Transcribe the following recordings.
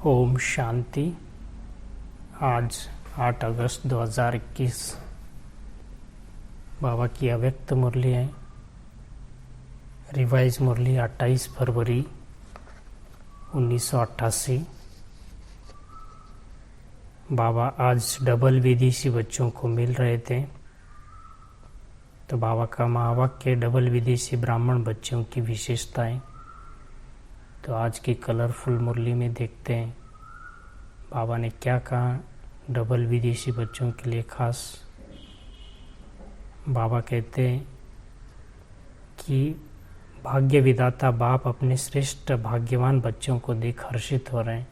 ओम शांति। आज 8 अगस्त 2021 बाबा की अव्यक्त मुरली है। रिवाइज मुरली 28 फरवरी 1988। बाबा आज डबल विदेशी बच्चों को मिल रहे थे, तो बाबा का महावाक्य डबल विदेशी ब्राह्मण बच्चों की विशेषताएं। तो आज की कलरफुल मुरली में देखते हैं बाबा ने क्या कहा डबल विदेशी बच्चों के लिए खास। बाबा कहते हैं कि भाग्य विधाता बाप अपने श्रेष्ठ भाग्यवान बच्चों को देख हर्षित हो रहे हैं।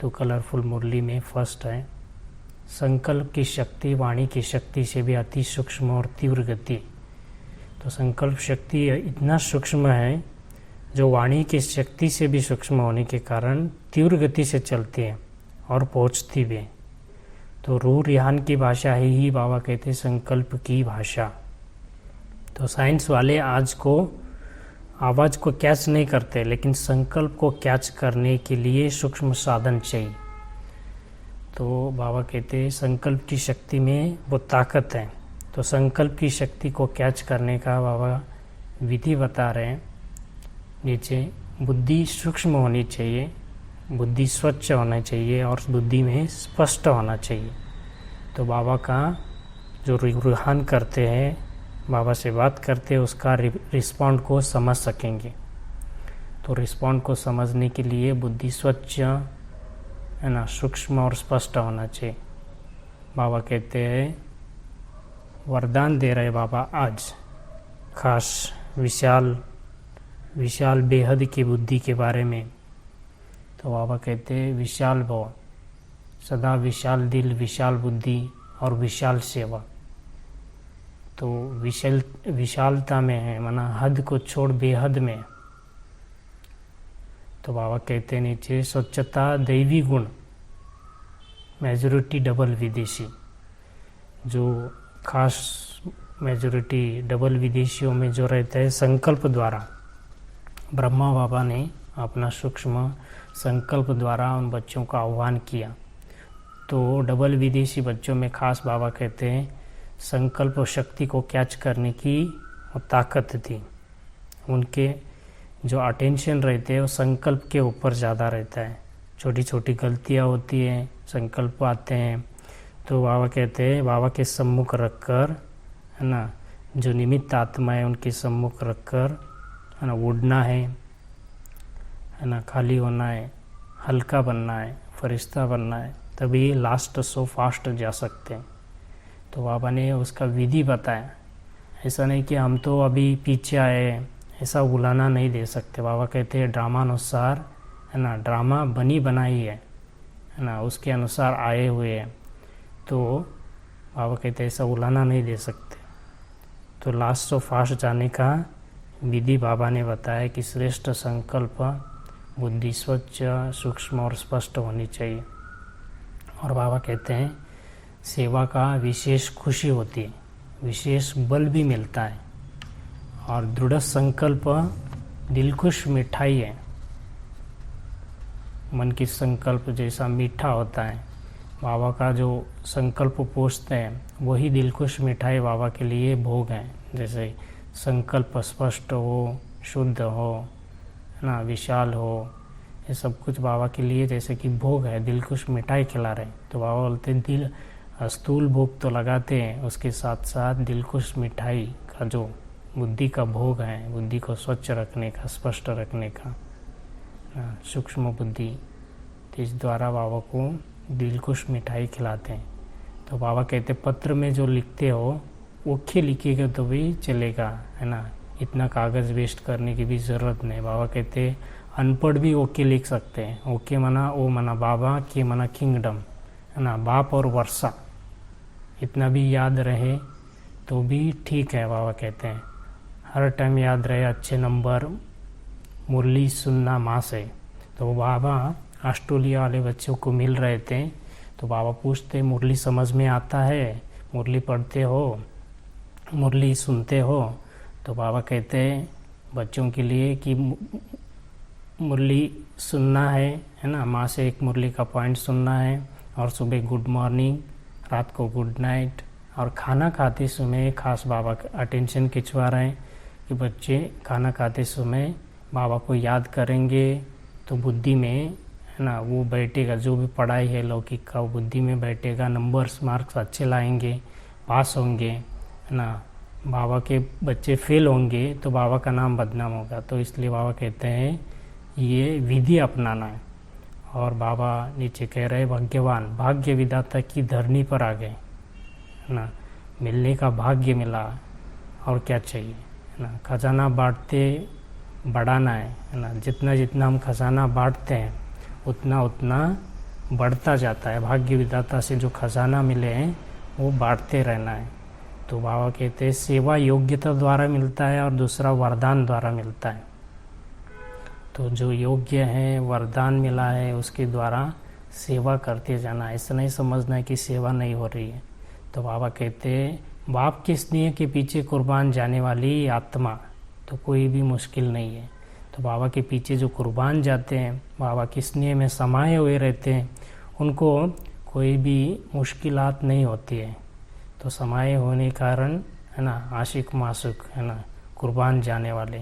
तो कलरफुल मुरली में फर्स्ट है, संकल्प की शक्ति वाणी की शक्ति से भी अति सूक्ष्म और तीव्र गति। तो संकल्प शक्ति इतना सूक्ष्म है जो वाणी की शक्ति से भी सूक्ष्म होने के कारण तीव्र गति से चलती है और पहुंचती भी है। तो रूह रिहान की भाषा ही बाबा कहते संकल्प की भाषा। तो साइंस वाले आज को आवाज़ को कैच नहीं करते, लेकिन संकल्प को कैच करने के लिए सूक्ष्म साधन चाहिए। तो बाबा कहते संकल्प की शक्ति में वो ताकत है। तो संकल्प की शक्ति को कैच करने का बाबा विधि बता रहे हैं। नीचे बुद्धि सूक्ष्म होनी चाहिए, बुद्धि स्वच्छ होना चाहिए और बुद्धि में स्पष्ट होना चाहिए। तो बाबा का जो रूहान करते हैं, बाबा से बात करते हैं, उसका रिस्पॉन्ड को समझ सकेंगे। तो रिस्पॉन्ड को समझने के लिए बुद्धि स्वच्छ है ना, सूक्ष्म और स्पष्ट होना चाहिए। बाबा कहते हैं वरदान दे रहे बाबा आज खास विशाल बेहद की बुद्धि के बारे में। तो बाबा कहते हैं विशाल भव, सदा विशाल दिल, विशाल बुद्धि और विशाल सेवा। तो विशालता में है, माना हद को छोड़ बेहद में। तो बाबा कहते हैं नीचे स्वच्छता दैवी गुण, मेजॉरिटी डबल विदेशी। जो खास मेजॉरिटी डबल विदेशियों में जो रहता है संकल्प द्वारा, ब्रह्मा बाबा ने अपना सूक्ष्म संकल्प द्वारा उन बच्चों का आह्वान किया। तो डबल विदेशी बच्चों में खास बाबा कहते हैं संकल्प शक्ति को कैच करने की ताकत थी। उनके जो अटेंशन रहते हैं वो संकल्प के ऊपर ज़्यादा रहता है। छोटी छोटी गलतियाँ होती हैं, संकल्प आते हैं, तो बाबा कहते हैं बाबा के सम्मुख रखकर है ना, जो निमित्त आत्मा है उनके सम्मुख रखकर है ना, उड़ना है ना, खाली होना है, हल्का बनना है, फरिश्ता बनना है, तभी लास्ट सो फास्ट जा सकते हैं। तो बाबा ने उसका विधि बताया। ऐसा नहीं कि हम तो अभी पीछे आए, ऐसा बुलाना नहीं दे सकते। बाबा कहते हैं ड्रामा अनुसार है ना, ड्रामा बनी बनाई है ना, उसके अनुसार आए हुए हैं। तो बाबा कहते हैं ऐसा बुलाना नहीं दे सकते। तो लास्ट सो फास्ट जाने का विधि बाबा ने बताया कि श्रेष्ठ संकल्प बुद्धि स्वच्छ, सूक्ष्म और स्पष्ट होनी चाहिए। और बाबा कहते हैं सेवा का विशेष खुशी होती है, विशेष बल भी मिलता है, और दृढ़ संकल्प दिलखुश मिठाई है। मन की संकल्प जैसा मीठा होता है, बाबा का जो संकल्प पोषते हैं वही दिलखुश मिठाई बाबा के लिए भोग है। जैसे संकल्प स्पष्ट हो, शुद्ध हो ना, विशाल हो, ये सब कुछ बाबा के लिए जैसे कि भोग है, दिलखुश मिठाई खिला रहे। तो बाबा बोलते हैं दिल स्थूल भोग तो लगाते हैं, उसके साथ साथ दिलखुश मिठाई का जो बुद्धि का भोग है, बुद्धि को स्वच्छ रखने का, स्पष्ट रखने का, सूक्ष्म बुद्धि, तो इस द्वारा बाबा को दिलखुश मिठाई खिलाते हैं। तो बाबा कहते पत्र में जो लिखते हो ओके लिखेगा तो भी चलेगा, है ना, इतना कागज़ वेस्ट करने की भी ज़रूरत नहीं। बाबा कहते अनपढ़ भी ओके लिख सकते हैं। ओके मना ओ मना बाबा, के मना किंगडम, है ना, बाप और वर्षा, इतना भी याद रहे तो भी ठीक है। बाबा कहते हैं हर टाइम याद रहे, अच्छे नंबर, मुरली सुनना माँ से। तो बाबा ऑस्ट्रेलिया वाले बच्चों को मिल रहे थे, तो बाबा पूछते मुरली समझ में आता है, मुरली पढ़ते हो, मुरली सुनते हो? तो बाबा कहते हैं बच्चों के लिए कि मुरली सुनना है ना, माँ से एक मुरली का पॉइंट सुनना है, और सुबह गुड मॉर्निंग, रात को गुड नाइट, और खाना खाते समय खास बाबा का अटेंशन खिंचवा रहे हैं कि बच्चे खाना खाते समय बाबा को याद करेंगे तो बुद्धि में है ना वो बैठेगा, जो भी पढ़ाई है लौकिक का वो बुद्धि में बैठेगा, नंबर्स मार्क्स अच्छे लाएंगे, पास होंगे, है ना। बाबा के बच्चे फेल होंगे तो बाबा का नाम बदनाम होगा, तो इसलिए बाबा कहते हैं ये विधि अपनाना है। और बाबा नीचे कह रहे भाग्यवान, भाग्य विधाता की धरनी पर आ गए, है ना, मिलने का भाग्य मिला, और क्या चाहिए, है ना। खजाना बांटते बढ़ाना है ना, जितना जितना हम खजाना बांटते हैं उतना उतना बढ़ता जाता है। भाग्य विधाता से जो खजाना मिले हैं वो बांटते रहना है। तो बाबा कहते हैं सेवा योग्यता द्वारा मिलता है और दूसरा वरदान द्वारा मिलता है। तो जो योग्य है, वरदान मिला है, उसके द्वारा सेवा करते जाना, ऐसा नहीं समझना है कि सेवा नहीं हो रही है। तो बाबा कहते हैं बाप के स्नेह के पीछे कुर्बान जाने वाली आत्मा तो कोई भी मुश्किल नहीं है। तो बाबा के पीछे जो कुर्बान जाते हैं, बाबा के स्नेह में समाये हुए रहते हैं, उनको कोई भी मुश्किलात नहीं होती है। तो समाये होने के कारण है ना आशिक माशुक है ना कुर्बान जाने वाले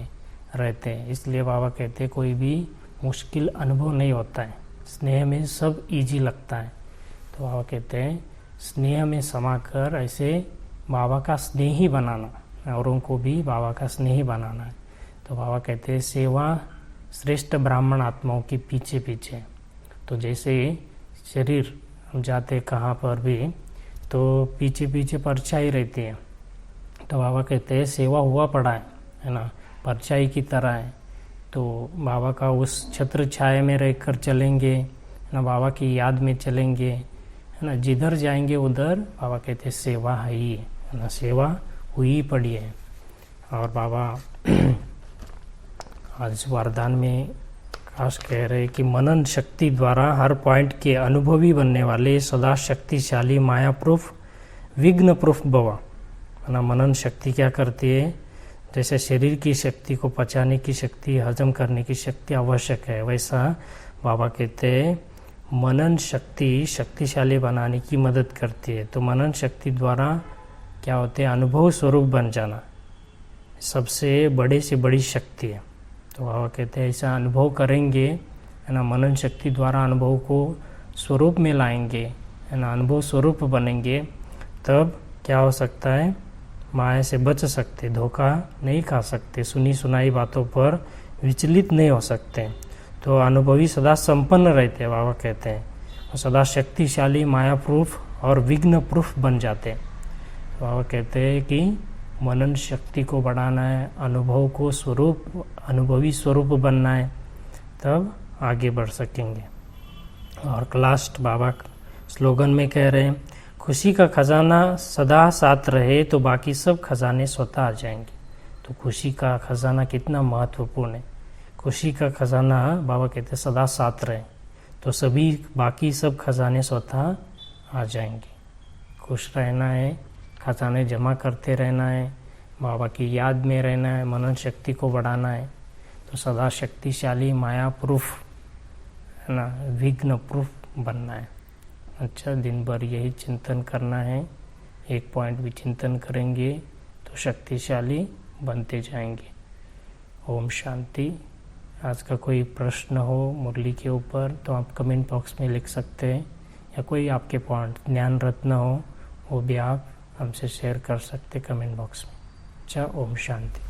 रहते हैं। इसलिए बाबा कहते हैं कोई भी मुश्किल अनुभव नहीं होता है, स्नेह में सब इजी लगता है। तो बाबा कहते हैं स्नेह में समाकर ऐसे बाबा का स्नेही बनाना, औरों को भी बाबा का स्नेही बनाना है। तो बाबा कहते हैं सेवा श्रेष्ठ ब्राह्मण आत्माओं के पीछे पीछे। तो जैसे शरीर हम जाते कहाँ पर भी तो पीछे पीछे परछाई रहती है, तो बाबा कहते हैं सेवा हुआ पड़ा है ना, परछाई की तरह है। तो बाबा का उस छत्र छाया में रहकर चलेंगे ना, बाबा की याद में चलेंगे, है ना, जिधर जाएंगे उधर बाबा कहते हैं सेवा है ही, है ना, सेवा हुई पड़ी है। और बाबा आज वरदान में खास कह रहे कि मनन शक्ति द्वारा हर पॉइंट के अनुभवी बनने वाले सदा शक्तिशाली माया प्रूफ विघ्न प्रूफ भव, है ना। मनन शक्ति क्या करती है, जैसे शरीर की शक्ति को पचाने की शक्ति, हजम करने की शक्ति आवश्यक है, वैसा बाबा कहते हैं मनन शक्ति शक्तिशाली बनाने की मदद करती है। तो मनन शक्ति द्वारा क्या होते हैं, अनुभव स्वरूप बन जाना सबसे बड़े से बड़ी शक्ति है। तो बाबा कहते हैं ऐसा अनुभव करेंगे, है ना, मनन शक्ति द्वारा अनुभव को स्वरूप में लाएंगे, है ना, अनुभव स्वरूप बनेंगे, तब क्या हो सकता है, माया से बच सकते, धोखा नहीं खा सकते, सुनी सुनाई बातों पर विचलित नहीं हो सकते। तो अनुभवी सदा संपन्न रहते हैं, बाबा कहते हैं, और सदा शक्तिशाली माया प्रूफ और विघ्न प्रूफ बन जाते हैं। तो बाबा कहते हैं कि मनन शक्ति को बढ़ाना है, अनुभव को स्वरूप, अनुभवी स्वरूप बनना है, तब आगे बढ़ सकेंगे। और लास्ट बाबा स्लोगन में कह रहे हैं खुशी का खजाना सदा साथ रहे तो बाकी सब खजाने स्वतः आ जाएंगे। तो खुशी का खजाना कितना महत्वपूर्ण है, खुशी का खजाना बाबा कहते हैं सदा साथ रहे तो सभी बाकी सब खजाने स्वतः आ जाएंगे। खुश रहना है, खजाने जमा करते रहना है, बाबा की याद में रहना है, मनन शक्ति को बढ़ाना है, तो सदा शक्तिशाली माया प्रूफ, है ना, विघ्न प्रूफ बनना है। अच्छा, दिन भर यही चिंतन करना है, एक पॉइंट भी चिंतन करेंगे तो शक्तिशाली बनते जाएंगे। ओम शांति। आज का कोई प्रश्न हो मुरली के ऊपर तो आप कमेंट बॉक्स में लिख सकते हैं, या कोई आपके पॉइंट ज्ञान रत्न हो वो भी आप हमसे शेयर कर सकते कमेंट बॉक्स में। अच्छा, ओम शांति।